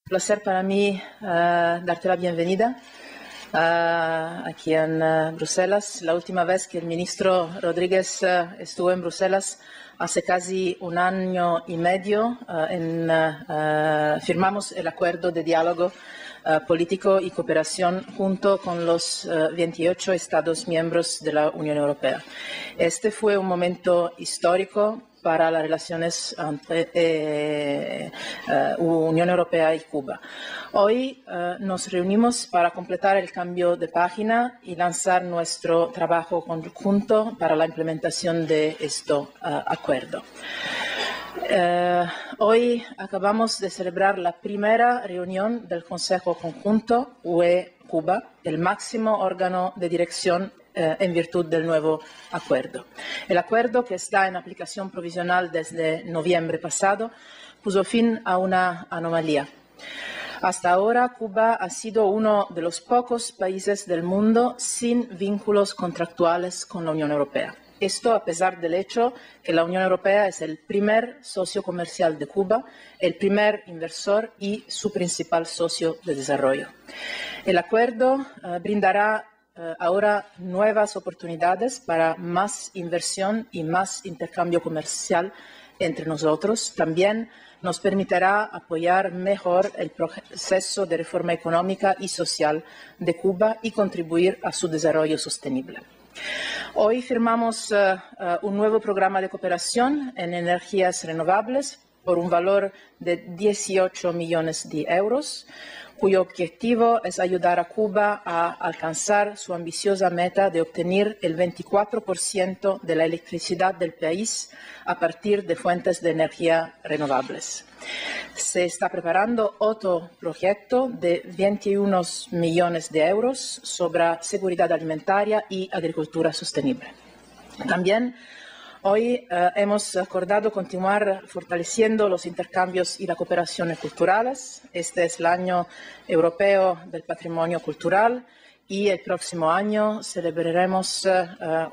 placer para mí darte la bienvenida aquí en Bruselas. La última vez que el ministro Rodríguez estuvo en Bruselas, hace casi un año y medio, firmamos el acuerdo de diálogo político y cooperación junto con los 28 Estados miembros de la Unión Europea. Este fue un momento histórico para las relaciones entre Unión Europea y Cuba. Hoy nos reunimos para completar el cambio de página y lanzar nuestro trabajo conjunto para la implementación de este acuerdo. Hoy acabamos de celebrar la primera reunión del Consejo Conjunto UE-Cuba, el máximo órgano de dirección en virtud del nuevo acuerdo. El acuerdo, que está en aplicación provisional desde noviembre pasado, puso fin a una anomalía. Hasta ahora, Cuba ha sido uno de los pocos países del mundo sin vínculos contractuales con la Unión Europea. Esto a pesar del hecho que la Unión Europea es el primer socio comercial de Cuba, el primer inversor y su principal socio de desarrollo. El acuerdo brindará ahora nuevas oportunidades para más inversión y más intercambio comercial entre nosotros. También nos permitirá apoyar mejor el proceso de reforma económica y social de Cuba y contribuir a su desarrollo sostenible. Hoy firmamos un nuevo programa de cooperación en energías renovables por un valor de 18 millones de euros, cuyo objetivo es ayudar a Cuba a alcanzar su ambiciosa meta de obtener el 24% de la electricidad del país a partir de fuentes de energía renovables. Se está preparando otro proyecto de 21 millones de euros sobre seguridad alimentaria y agricultura sostenible. También hoy hemos acordado continuar fortaleciendo los intercambios y la cooperación culturales. Este es el Año Europeo del Patrimonio Cultural y el próximo año celebraremos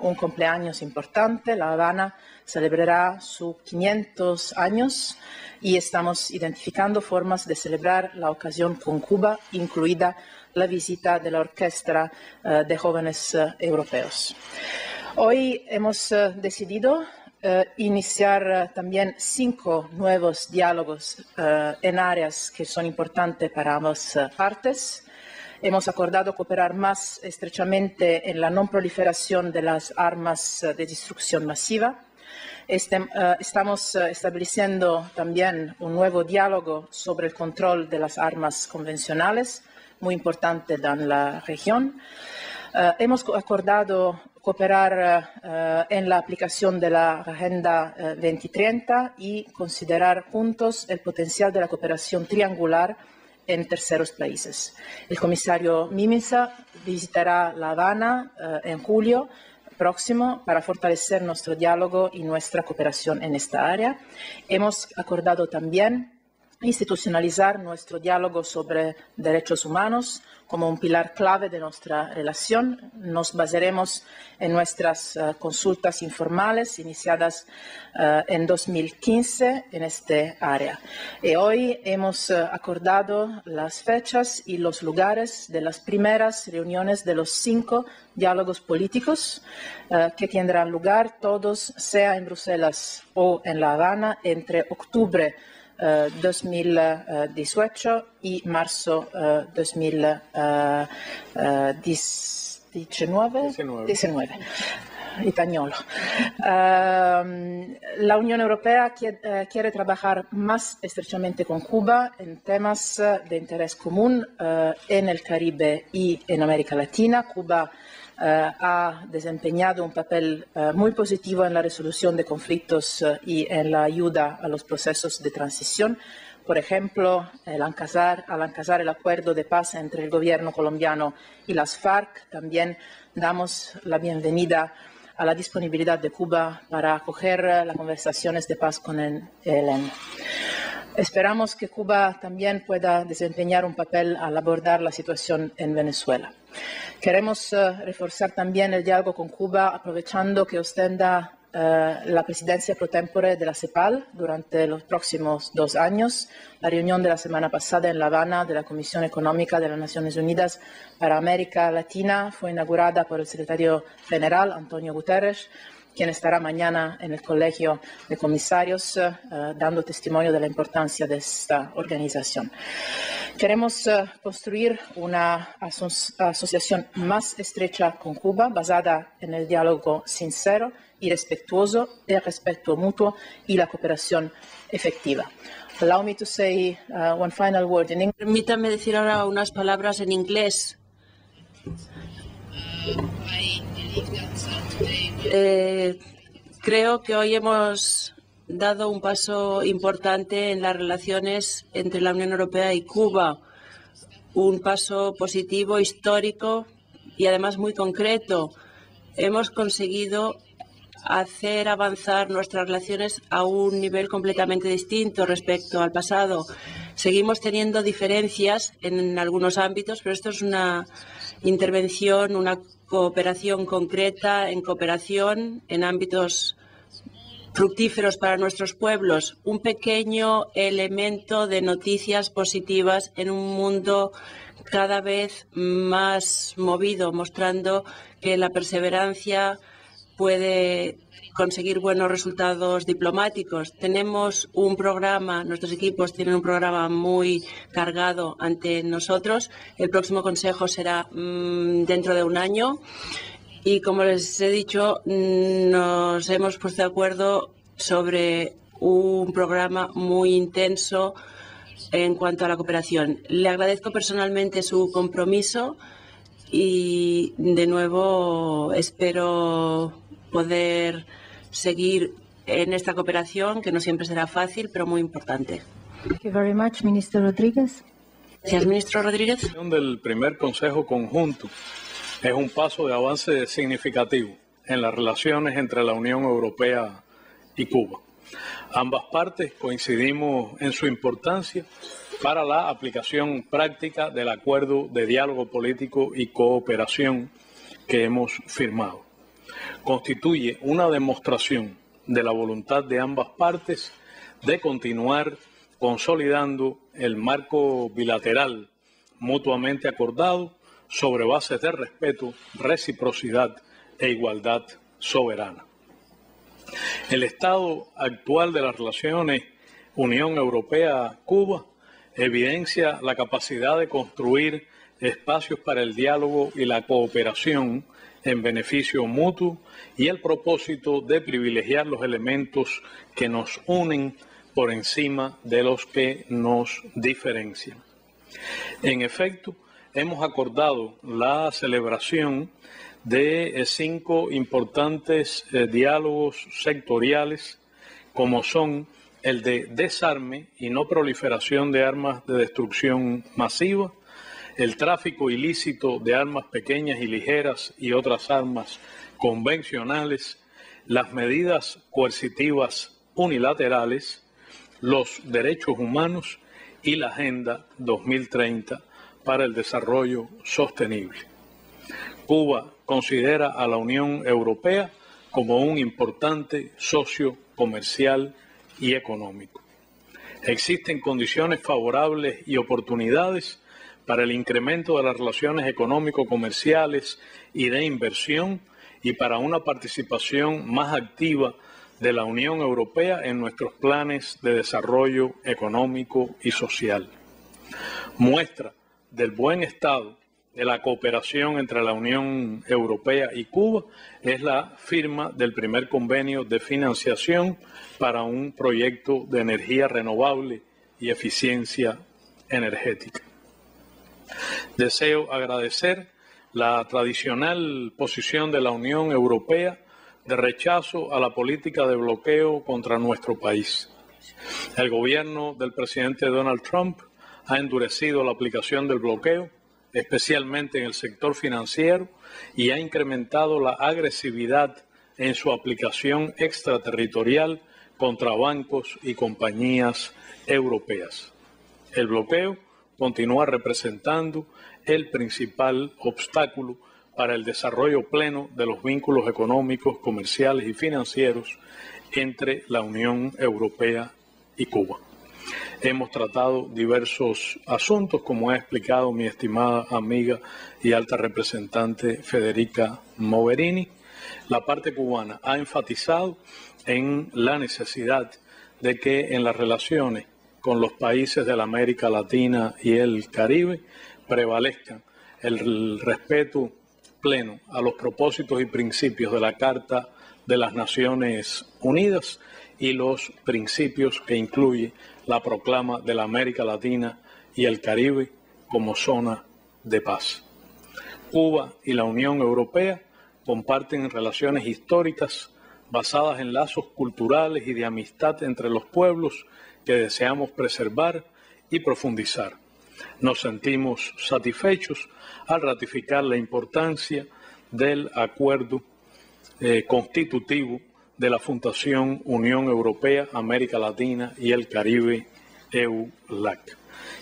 un cumpleaños importante. La Habana celebrará sus 500 años y estamos identificando formas de celebrar la ocasión con Cuba, incluida la visita de la Orquesta de Jóvenes Europeos. Hoy hemos decidido iniciar también 5 nuevos diálogos en áreas que son importantes para ambas partes. Hemos acordado cooperar más estrechamente en la no proliferación de las armas de destrucción masiva. Estamos estableciendo también un nuevo diálogo sobre el control de las armas convencionales, muy importante en la región. Hemos acordado cooperar en la aplicación de la Agenda 2030 y considerar juntos el potencial de la cooperación triangular en terceros países. El comisario Mimica visitará La Habana en julio próximo para fortalecer nuestro diálogo y nuestra cooperación en esta área. Hemos acordado también institucionalizar nuestro diálogo sobre derechos humanos como un pilar clave de nuestra relación. Nos basaremos en nuestras consultas informales iniciadas en 2015 en esta área. Y hoy hemos acordado las fechas y los lugares de las primeras reuniones de los 5 diálogos políticos que tendrán lugar todos, sea en Bruselas o en La Habana, entre octubre 2018 y marzo 2019. Español. La Unión Europea quiere trabajar más estrechamente con Cuba en temas de interés común en el Caribe y en América Latina. Cuba ha desempeñado un papel muy positivo en la resolución de conflictos y en la ayuda a los procesos de transición. Por ejemplo, al alcanzar el acuerdo de paz entre el gobierno colombiano y las FARC, también damos la bienvenida a la disponibilidad de Cuba para acoger las conversaciones de paz con el ELN. Esperamos que Cuba también pueda desempeñar un papel al abordar la situación en Venezuela. Queremos reforzar también el diálogo con Cuba, aprovechando que ostenta la presidencia pro tempore de la CEPAL durante los próximos 2 años. La reunión de la semana pasada en La Habana de la Comisión Económica de las Naciones Unidas para América Latina fue inaugurada por el secretario general, Antonio Guterres, quien estará mañana en el Colegio de Comisarios dando testimonio de la importancia de esta organización. Queremos construir una asociación más estrecha con Cuba, basada en el diálogo sincero y respetuoso, el respeto mutuo y la cooperación efectiva. Allow me to say one final word in English. Permítame decir ahora unas palabras en inglés. Creo que hoy hemos dado un paso importante en las relaciones entre la Unión Europea y Cuba, un paso positivo, histórico y además muy concreto. Hemos conseguido hacer avanzar nuestras relaciones a un nivel completamente distinto respecto al pasado. Seguimos teniendo diferencias en algunos ámbitos, pero esto es una intervención, una cooperación concreta, en cooperación en ámbitos fructíferos para nuestros pueblos, un pequeño elemento de noticias positivas en un mundo cada vez más movido, mostrando que la perseverancia puede conseguir buenos resultados diplomáticos. Tenemos un programa, nuestros equipos tienen un programa muy cargado ante nosotros. El próximo Consejo será dentro de un año. Y como les he dicho, nos hemos puesto de acuerdo sobre un programa muy intenso en cuanto a la cooperación. Le agradezco personalmente su compromiso y, de nuevo, espero poder seguir en esta cooperación, que no siempre será fácil, pero muy importante. Thank you very much, Ministro Rodríguez. Gracias, Ministro Rodríguez. Del primer Consejo Conjunto es un paso de avance significativo en las relaciones entre la Unión Europea y Cuba. Ambas partes coincidimos en su importancia para la aplicación práctica del acuerdo de diálogo político y cooperación que hemos firmado. Constituye una demostración de la voluntad de ambas partes de continuar consolidando el marco bilateral mutuamente acordado sobre bases de respeto, reciprocidad e igualdad soberana. El estado actual de las relaciones Unión Europea-Cuba evidencia la capacidad de construir espacios para el diálogo y la cooperación en beneficio mutuo y el propósito de privilegiar los elementos que nos unen por encima de los que nos diferencian. En efecto, hemos acordado la celebración de 5 importantes diálogos sectoriales, como son el de desarme y no proliferación de armas de destrucción masiva, el tráfico ilícito de armas pequeñas y ligeras y otras armas convencionales, las medidas coercitivas unilaterales, los derechos humanos y la Agenda 2030 para el desarrollo sostenible. Cuba considera a la Unión Europea como un importante socio comercial y económico. Existen condiciones favorables y oportunidades para el incremento de las relaciones económico-comerciales y de inversión y para una participación más activa de la Unión Europea en nuestros planes de desarrollo económico y social. Muestra del buen estado de la cooperación entre la Unión Europea y Cuba es la firma del primer convenio de financiación para un proyecto de energía renovable y eficiencia energética. Deseo agradecer la tradicional posición de la Unión Europea de rechazo a la política de bloqueo contra nuestro país. El gobierno del presidente Donald Trump ha endurecido la aplicación del bloqueo, especialmente en el sector financiero, y ha incrementado la agresividad en su aplicación extraterritorial contra bancos y compañías europeas. El bloqueo continúa representando el principal obstáculo para el desarrollo pleno de los vínculos económicos, comerciales y financieros entre la Unión Europea y Cuba. Hemos tratado diversos asuntos, como ha explicado mi estimada amiga y alta representante Federica Mogherini. La parte cubana ha enfatizado en la necesidad de que en las relaciones con los países de la América Latina y el Caribe prevalezcan el respeto pleno a los propósitos y principios de la Carta de las Naciones Unidas y los principios que incluye la proclama de la América Latina y el Caribe como zona de paz. Cuba y la Unión Europea comparten relaciones históricas basadas en lazos culturales y de amistad entre los pueblos que deseamos preservar y profundizar. Nos sentimos satisfechos al ratificar la importancia del acuerdo constitutivo de la Fundación Unión Europea, América Latina y el Caribe, EULAC.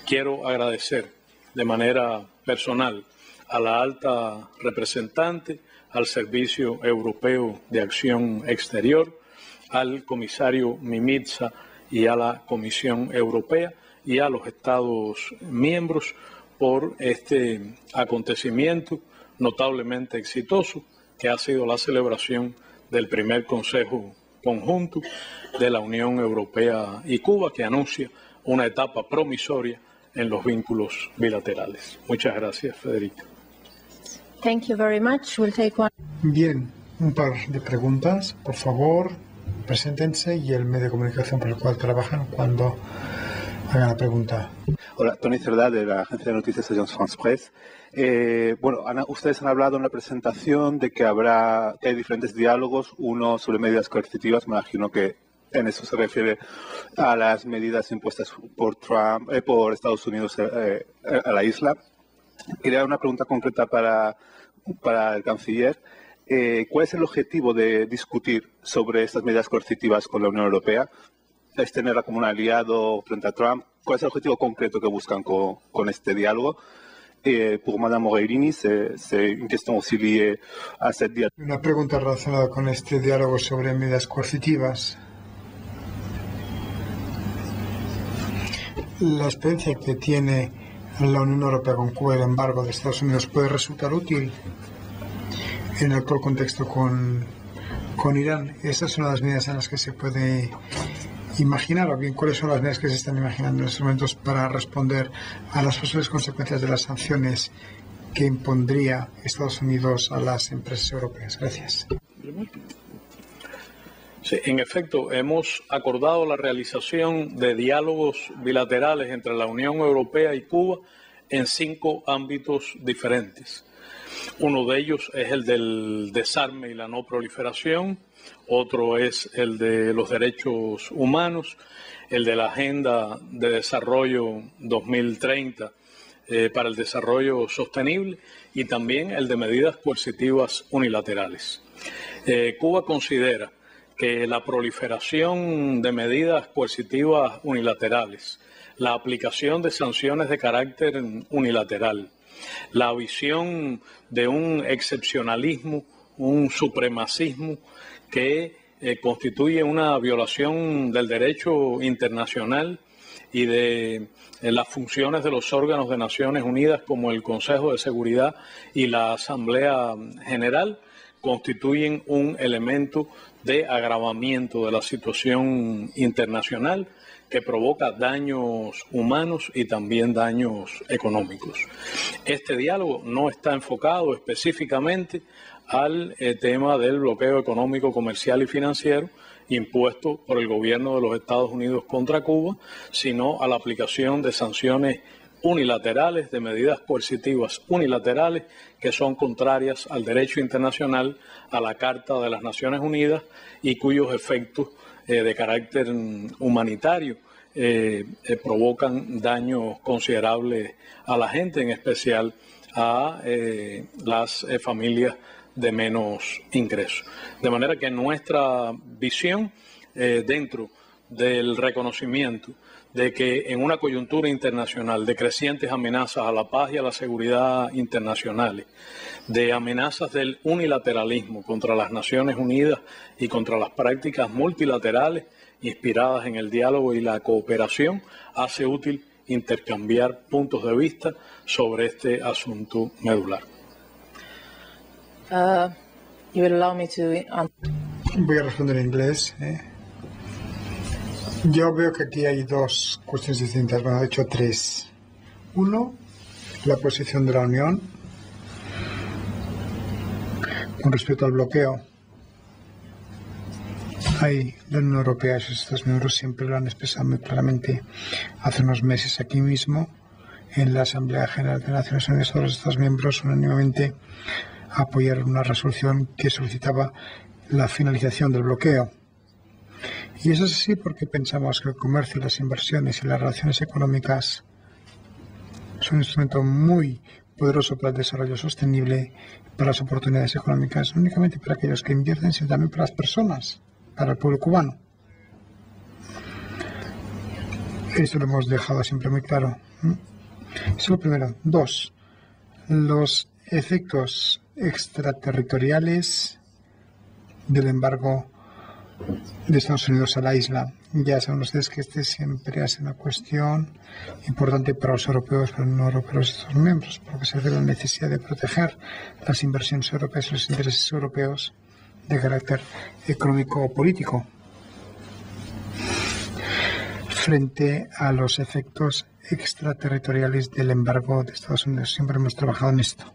Quiero agradecer de manera personal a la alta representante, al Servicio Europeo de Acción Exterior, al comisario Mimica y a la Comisión Europea y a los Estados miembros por este acontecimiento notablemente exitoso que ha sido la celebración del primer Consejo Conjunto de la Unión Europea y Cuba, que anuncia una etapa promisoria en los vínculos bilaterales. Muchas gracias, Federica. Thank you very much. We'll take one. Bien, un par de preguntas. Por favor, preséntense y el medio de comunicación por el cual trabajan cuando hagan la pregunta. Hola, Tony Cerdá, de la agencia de noticias Agence France Presse. Ustedes han hablado en la presentación de que hay diferentes diálogos, uno sobre medidas coercitivas, me imagino que en eso se refiere a las medidas impuestas por Trump, por Estados Unidos a la isla. Quería una pregunta concreta para el canciller. ¿Cuál es el objetivo de discutir sobre estas medidas coercitivas con la Unión Europea? ¿Es tenerla como un aliado frente a Trump? ¿Cuál es el objetivo concreto que buscan con este diálogo? Pour Madame Mogherini, c'est une question aussi liée à cette dialogue. Una pregunta relacionada con este diálogo sobre medidas coercitivas. La experiencia que tiene la Unión Europea con Cuba y el embargo de Estados Unidos puede resultar útil en el actual contexto con Irán. Esas son las medidas en las que se puede imaginar, o bien cuáles son las medidas que se están imaginando en estos momentos para responder a las posibles consecuencias de las sanciones que impondría Estados Unidos a las empresas europeas. Gracias. Sí, en efecto, hemos acordado la realización de diálogos bilaterales entre la Unión Europea y Cuba en 5 ámbitos diferentes. Uno de ellos es el del desarme y la no proliferación, otro es el de los derechos humanos, el de la Agenda de Desarrollo 2030 para el desarrollo sostenible y también el de medidas coercitivas unilaterales. Cuba considera que la proliferación de medidas coercitivas unilaterales, la aplicación de sanciones de carácter unilateral, la visión de un excepcionalismo, un supremacismo que constituye una violación del derecho internacional y de las funciones de los órganos de Naciones Unidas como el Consejo de Seguridad y la Asamblea General, constituyen un elemento de agravamiento de la situación internacional que provoca daños humanos y también daños económicos. Este diálogo no está enfocado específicamente al tema del bloqueo económico, comercial y financiero impuesto por el gobierno de los Estados Unidos contra Cuba, sino a la aplicación de sanciones unilaterales, de medidas coercitivas unilaterales que son contrarias al derecho internacional, a la Carta de las Naciones Unidas y cuyos efectos de carácter humanitario provocan daños considerables a la gente, en especial a las familias de menos ingresos. De manera que nuestra visión dentro del reconocimiento de que en una coyuntura internacional de crecientes amenazas a la paz y a la seguridad internacionales, de amenazas del unilateralismo contra las Naciones Unidas y contra las prácticas multilaterales inspiradas en el diálogo y la cooperación, hace útil intercambiar puntos de vista sobre este asunto medular. You will allow me to... Voy a responder en inglés. Yo veo que aquí hay dos cuestiones distintas, bueno, de hecho tres. Uno, la posición de la Unión con respecto al bloqueo. Ahí, la Unión Europea y sus Estados miembros siempre lo han expresado muy claramente. Hace unos meses aquí mismo, en la Asamblea General de Naciones Unidas, todos los Estados miembros unánimemente apoyaron una resolución que solicitaba la finalización del bloqueo. Y eso es así porque pensamos que el comercio, las inversiones y las relaciones económicas son un instrumento muy poderoso para el desarrollo sostenible, para las oportunidades económicas, no únicamente para aquellos que invierten, sino también para las personas, para el pueblo cubano. Eso lo hemos dejado siempre muy claro. Eso es lo primero. Dos, los efectos extraterritoriales del embargo de Estados Unidos a la isla. Ya saben ustedes que este siempre ha sido una cuestión importante para los europeos, para la Unión Europea y los Estados miembros, porque se debe a la necesidad de proteger las inversiones europeas y los intereses europeos de carácter económico o político frente a los efectos extraterritoriales del embargo de Estados Unidos. Siempre hemos trabajado en esto.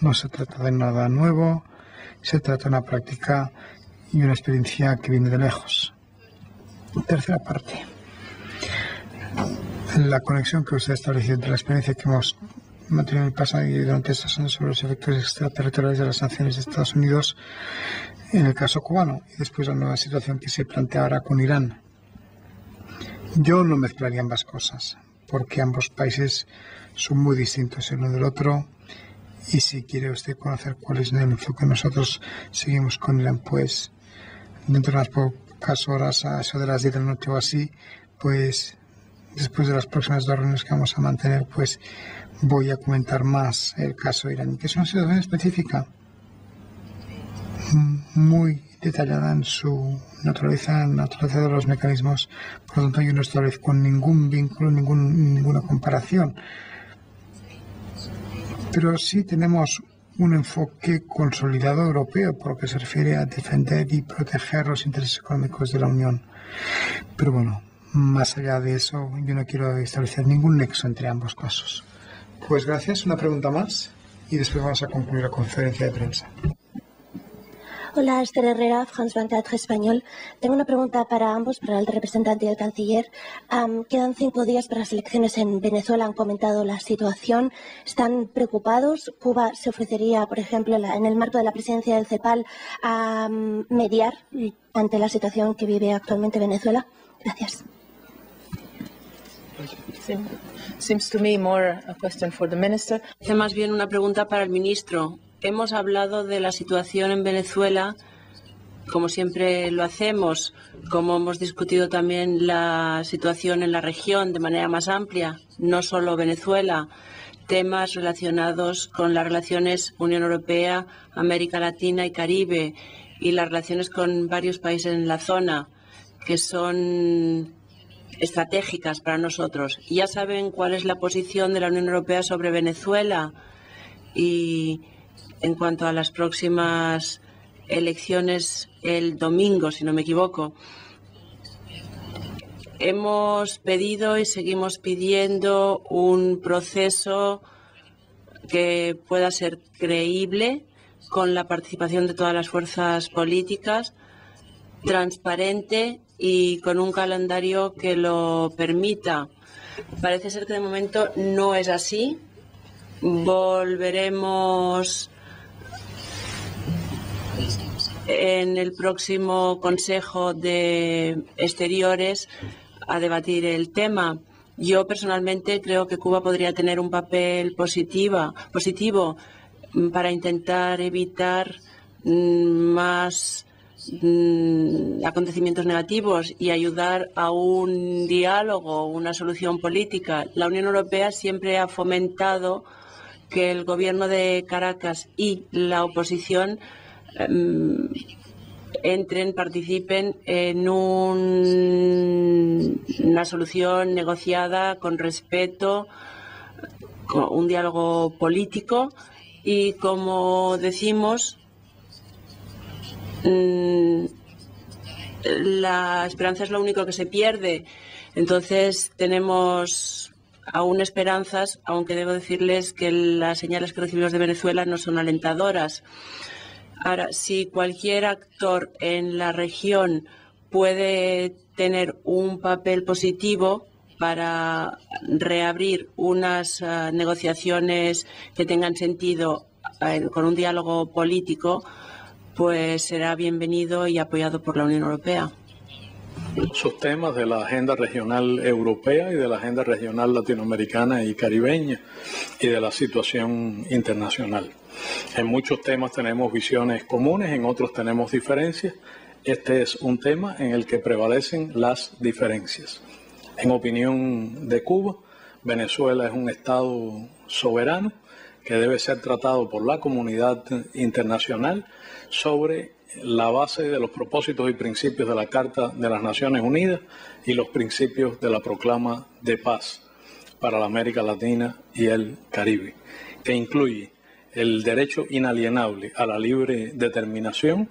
No se trata de nada nuevo, se trata de una práctica y una experiencia que viene de lejos. Tercera parte. La conexión que usted ha establecido entre la experiencia que hemos mantenido en el pasado y durante estos años sobre los efectos extraterritoriales de las sanciones de Estados Unidos en el caso cubano y después la nueva situación que se plantea ahora con Irán. Yo no mezclaría ambas cosas, porque ambos países son muy distintos el uno del otro. Y si quiere usted conocer cuál es el enfoque que nosotros seguimos con Irán, pues dentro de unas pocas horas, a eso de las 10 de la noche o así, pues después de las próximas 2 reuniones que vamos a mantener, pues voy a comentar más el caso de Irán, que es una situación específica, muy detallada en su naturaleza de los mecanismos. Por lo tanto, yo no establezco ningún vínculo, ninguna comparación. Pero sí tenemos un enfoque consolidado europeo por lo que se refiere a defender y proteger los intereses económicos de la Unión. Pero bueno, más allá de eso, yo no quiero establecer ningún nexo entre ambos casos. Pues gracias. Una pregunta más y después vamos a concluir la conferencia de prensa. Hola, Esther Herrera, France 24 Español. Tengo una pregunta para ambos, para el representante y el canciller. Quedan 5 días para las elecciones en Venezuela. Han comentado la situación. ¿Están preocupados? ¿Cuba se ofrecería, por ejemplo, en el marco de la presidencia del CEPAL, a mediar ante la situación que vive actualmente Venezuela? Gracias. Seems to me more a question for the minister. Es más bien una pregunta para el ministro. Hemos hablado de la situación en Venezuela, como siempre lo hacemos, como hemos discutido también la situación en la región de manera más amplia, no solo Venezuela, temas relacionados con las relaciones Unión Europea, América Latina y Caribe y las relaciones con varios países en la zona que son estratégicas para nosotros. Ya saben cuál es la posición de la Unión Europea sobre Venezuela y en cuanto a las próximas elecciones el domingo, si no me equivoco. Hemos pedido y seguimos pidiendo un proceso que pueda ser creíble, con la participación de todas las fuerzas políticas, transparente y con un calendario que lo permita. Parece ser que de momento no es así. Volveremos en el próximo Consejo de Exteriores a debatir el tema. Yo personalmente creo que Cuba podría tener un papel positivo para intentar evitar más acontecimientos negativos y ayudar a un diálogo, una solución política. La Unión Europea siempre ha fomentado que el gobierno de Caracas y la oposición participen en una solución negociada con respeto, con un diálogo político y, como decimos, la esperanza es lo único que se pierde. Entonces tenemos aún esperanzas, aunque debo decirles que las señales que recibimos de Venezuela no son alentadoras. Ahora, si cualquier actor en la región puede tener un papel positivo para reabrir unas negociaciones que tengan sentido con un diálogo político, pues será bienvenido y apoyado por la Unión Europea. Esos temas de la agenda regional europea y de la agenda regional latinoamericana y caribeña y de la situación internacional. En muchos temas tenemos visiones comunes, en otros tenemos diferencias. Este es un tema en el que prevalecen las diferencias. En opinión de Cuba, Venezuela es un Estado soberano que debe ser tratado por la comunidad internacional sobre la base de los propósitos y principios de la Carta de las Naciones Unidas y los principios de la Proclama de Paz para la América Latina y el Caribe, que incluye el derecho inalienable a la libre determinación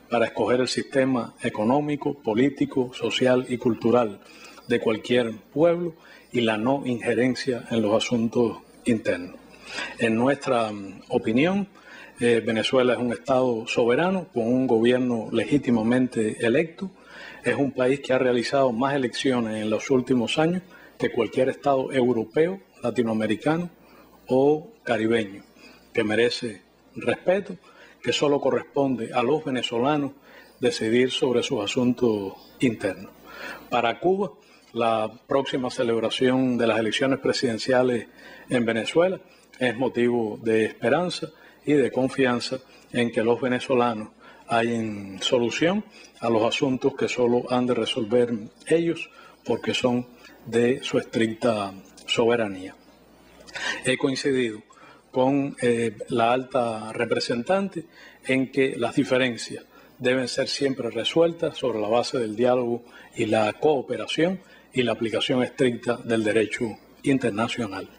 para escoger el sistema económico, político, social y cultural de cualquier pueblo y la no injerencia en los asuntos internos. En nuestra opinión, Venezuela es un Estado soberano con un gobierno legítimamente electo. Es un país que ha realizado más elecciones en los últimos años que cualquier Estado europeo, latinoamericano o caribeño, que merece respeto, que solo corresponde a los venezolanos decidir sobre sus asuntos internos. Para Cuba, la próxima celebración de las elecciones presidenciales en Venezuela es motivo de esperanza y de confianza en que los venezolanos hallen solución a los asuntos que solo han de resolver ellos porque son de su estricta soberanía. He coincidido con la alta representante en que las diferencias deben ser siempre resueltas sobre la base del diálogo y la cooperación y la aplicación estricta del derecho internacional.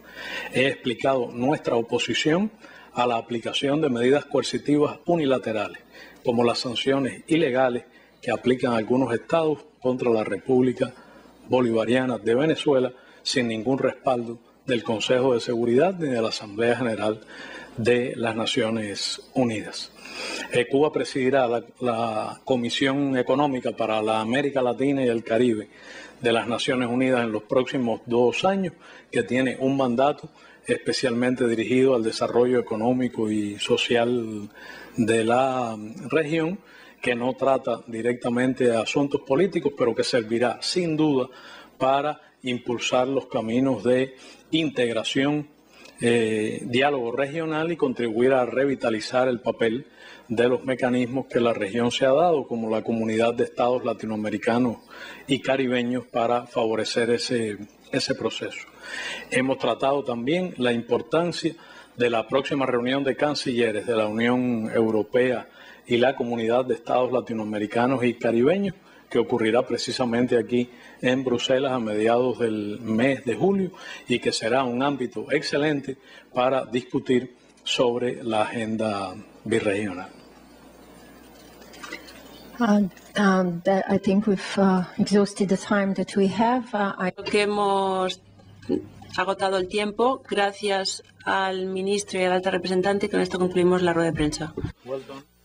He explicado nuestra oposición a la aplicación de medidas coercitivas unilaterales, como las sanciones ilegales que aplican algunos estados contra la República Bolivariana de Venezuela sin ningún respaldo del Consejo de Seguridad ni de la Asamblea General de las Naciones Unidas. Cuba presidirá la Comisión Económica para la América Latina y el Caribe de las Naciones Unidas en los próximos 2 años, que tiene un mandato especialmente dirigido al desarrollo económico y social de la región, que no trata directamente asuntos políticos, pero que servirá sin duda para impulsar los caminos de integración, diálogo regional y contribuir a revitalizar el papel de los mecanismos que la región se ha dado, como la Comunidad de Estados Latinoamericanos y Caribeños, para favorecer ese proceso. Hemos tratado también la importancia de la próxima reunión de cancilleres de la Unión Europea y la Comunidad de Estados Latinoamericanos y Caribeños, que ocurrirá precisamente aquí en Bruselas a mediados del mes de julio y que será un ámbito excelente para discutir sobre la agenda birregional. I think we've exhausted the time that we have. Creo que hemos agotado el tiempo. Gracias al ministro y a la alta representante. Con esto concluimos la rueda de prensa. Well done.